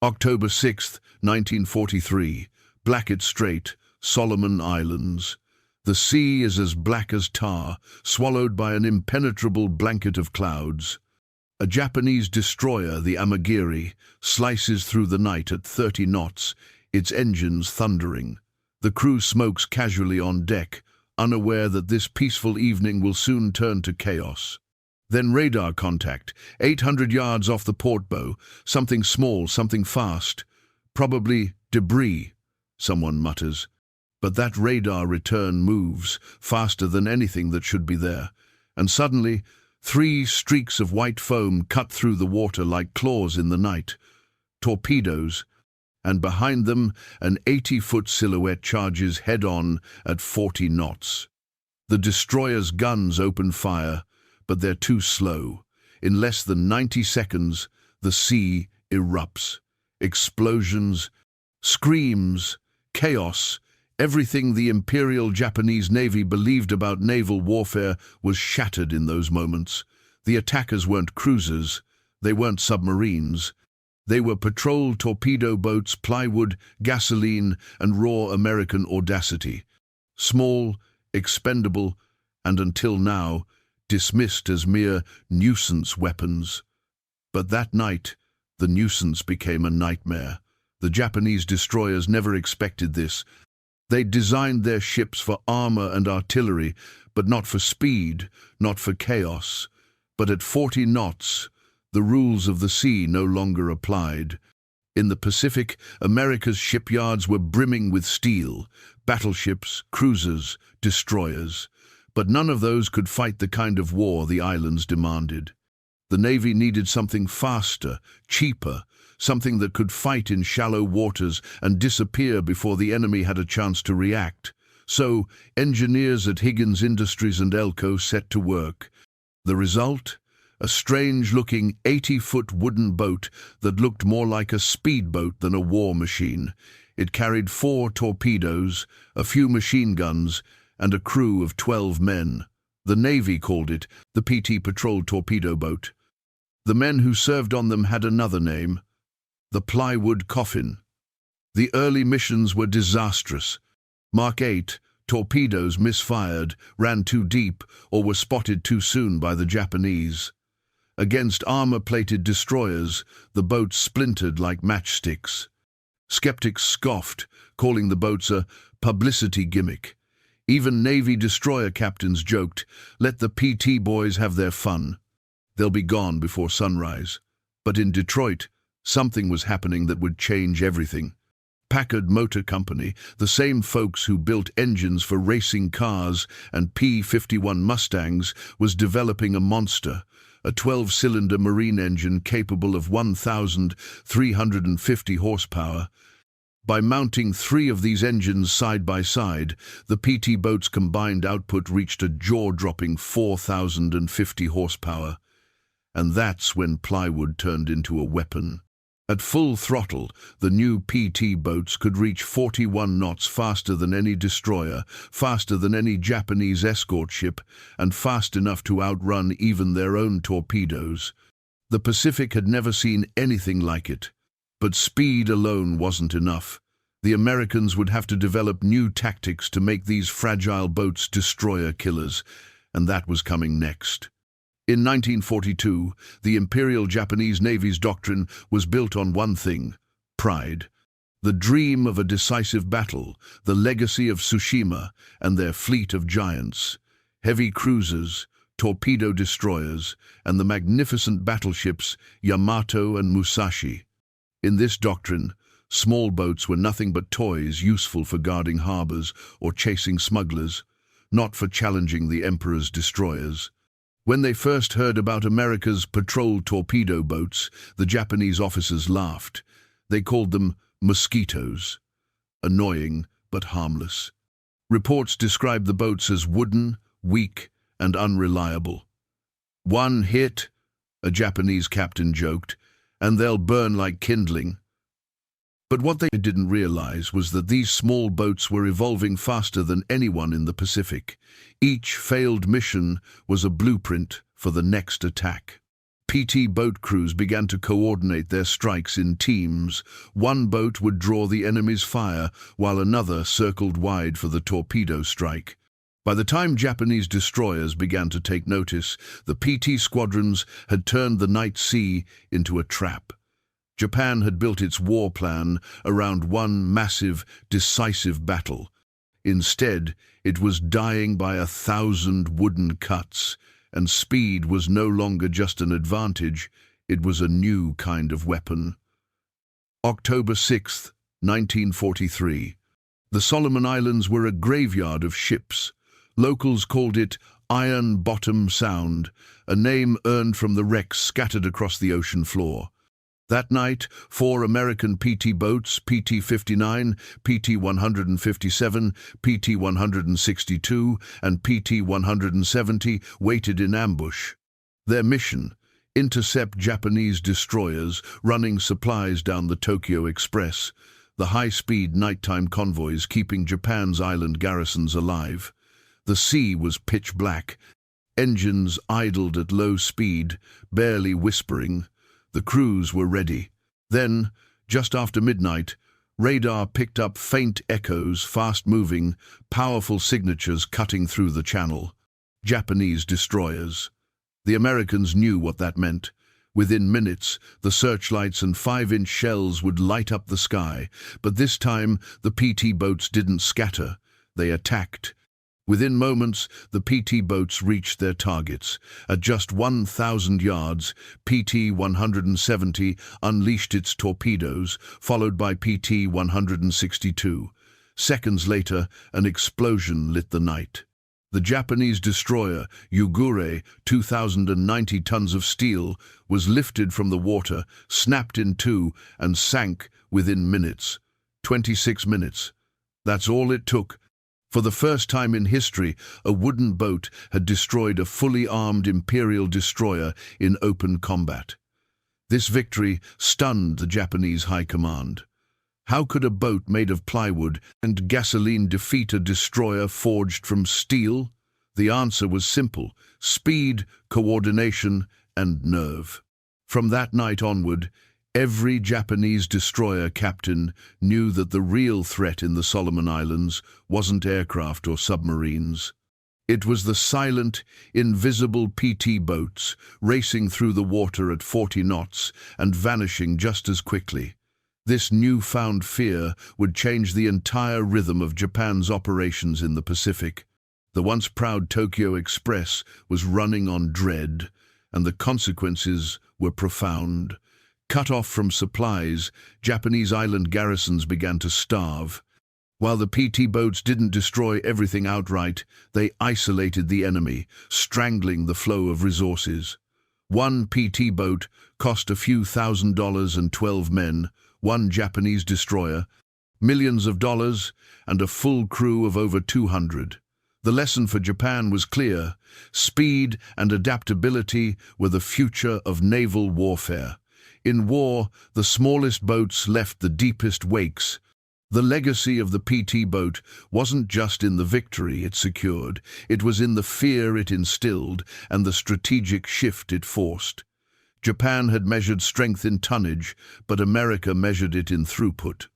October 6, 1943, Blackett Strait, Solomon Islands. The sea is as black as tar, swallowed by an impenetrable blanket of clouds. A Japanese destroyer, the Amagiri, slices through the night at 30 knots, its engines thundering. The crew smokes casually on deck, unaware that this peaceful evening will soon turn to chaos. Then radar contact, 800 yards off the port bow, something small, something fast. Probably debris, someone mutters. But that radar return moves, faster than anything that should be there. And suddenly, 3 streaks of white foam cut through the water like claws in the night. Torpedoes, and behind them, an 80-foot silhouette charges head-on at 40 knots. The destroyer's guns open fire, but they're too slow. In less than 90 seconds, the sea erupts. Explosions, screams, chaos. Everything the Imperial Japanese Navy believed about naval warfare was shattered in those moments. The attackers weren't cruisers. They weren't submarines. They were patrol torpedo boats, plywood, gasoline, and raw American audacity. Small, expendable, and until now, dismissed as mere nuisance weapons. But that night, the nuisance became a nightmare. The Japanese destroyers never expected this. They designed their ships for armor and artillery, but not for speed, not for chaos. But at 40 knots, the rules of the sea no longer applied. In the Pacific, America's shipyards were brimming with steel, battleships, cruisers, destroyers. But none of those could fight the kind of war the islands demanded. The Navy needed something faster, cheaper, something that could fight in shallow waters and disappear before the enemy had a chance to react. So, engineers at Higgins Industries and Elko set to work. The result? A strange-looking 80-foot wooden boat that looked more like a speedboat than a war machine. It carried 4 torpedoes, a few machine guns, and a crew of 12 men. The Navy called it the PT Patrol Torpedo Boat. The men who served on them had another name, the Plywood Coffin. The early missions were disastrous. Mark 8 torpedoes misfired, ran too deep, or were spotted too soon by the Japanese. Against armor-plated destroyers, the boats splintered like matchsticks. Skeptics scoffed, calling the boats a publicity gimmick. Even Navy destroyer captains joked, "Let the PT boys have their fun. They'll be gone before sunrise." But in Detroit, something was happening that would change everything. Packard Motor Company, the same folks who built engines for racing cars and P-51 Mustangs, was developing a monster, a 12-cylinder marine engine capable of 1,350 horsepower. By mounting 3 of these engines side by side, the PT boat's combined output reached a jaw-dropping 4,050 horsepower. And that's when plywood turned into a weapon. At full throttle, the new PT boats could reach 41 knots faster than any destroyer, faster than any Japanese escort ship, and fast enough to outrun even their own torpedoes. The Pacific had never seen anything like it. But speed alone wasn't enough. The Americans would have to develop new tactics to make these fragile boats destroyer killers, and that was coming next. In 1942, the Imperial Japanese Navy's doctrine was built on one thing: pride. The dream of a decisive battle, the legacy of Tsushima and their fleet of giants. Heavy cruisers, torpedo destroyers, and the magnificent battleships Yamato and Musashi. In this doctrine, small boats were nothing but toys useful for guarding harbors or chasing smugglers, not for challenging the Emperor's destroyers. When they first heard about America's patrol torpedo boats, the Japanese officers laughed. They called them mosquitoes. Annoying, but harmless. Reports described the boats as wooden, weak, and unreliable. "One hit," a Japanese captain joked, "and they'll burn like kindling." But what they didn't realize was that these small boats were evolving faster than anyone in the Pacific. Each failed mission was a blueprint for the next attack. PT boat crews began to coordinate their strikes in teams. One boat would draw the enemy's fire, while another circled wide for the torpedo strike. By the time Japanese destroyers began to take notice, the PT squadrons had turned the night sea into a trap. Japan had built its war plan around one massive, decisive battle. Instead, it was dying by 1,000 wooden cuts, and speed was no longer just an advantage, it was a new kind of weapon. October 6, 1943. The Solomon Islands were a graveyard of ships. Locals called it Iron Bottom Sound, a name earned from the wrecks scattered across the ocean floor. That night, 4 American PT boats, PT-59, PT-157, PT-162, and PT-170, waited in ambush. Their mission: intercept Japanese destroyers running supplies down the Tokyo Express, the high-speed nighttime convoys keeping Japan's island garrisons alive. The sea was pitch black. Engines idled at low speed, barely whispering. The crews were ready. Then, just after midnight, radar picked up faint echoes, fast-moving, powerful signatures cutting through the channel. Japanese destroyers. The Americans knew what that meant. Within minutes, the searchlights and 5-inch shells would light up the sky, but this time the PT boats didn't scatter. They attacked. Within moments, the PT boats reached their targets. At just 1,000 yards, PT-170 unleashed its torpedoes, followed by PT-162. Seconds later, an explosion lit the night. The Japanese destroyer, Yugure, 2,090 tons of steel, was lifted from the water, snapped in two, and sank within minutes. 26 minutes. That's all it took. For the first time in history, a wooden boat had destroyed a fully armed Imperial destroyer in open combat. This victory stunned the Japanese High Command. How could a boat made of plywood and gasoline defeat a destroyer forged from steel? The answer was simple: speed, coordination, and nerve. From that night onward, every Japanese destroyer captain knew that the real threat in the Solomon Islands wasn't aircraft or submarines. It was the silent, invisible PT boats racing through the water at 40 knots and vanishing just as quickly. This newfound fear would change the entire rhythm of Japan's operations in the Pacific. The once proud Tokyo Express was running on dread, and the consequences were profound. Cut off from supplies, Japanese island garrisons began to starve. While the PT boats didn't destroy everything outright, they isolated the enemy, strangling the flow of resources. One PT boat cost a few $1,000s and 12 men, one Japanese destroyer, millions of dollars, and a full crew of over 200. The lesson for Japan was clear: speed and adaptability were the future of naval warfare. In war, the smallest boats left the deepest wakes. The legacy of the PT boat wasn't just in the victory it secured, it was in the fear it instilled and the strategic shift it forced. Japan had measured strength in tonnage, but America measured it in throughput.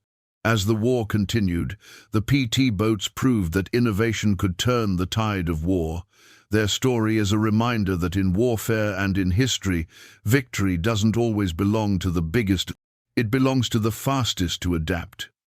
As the war continued, the PT boats proved that innovation could turn the tide of war. Their story is a reminder that in warfare and in history, victory doesn't always belong to the biggest, it belongs to the fastest to adapt.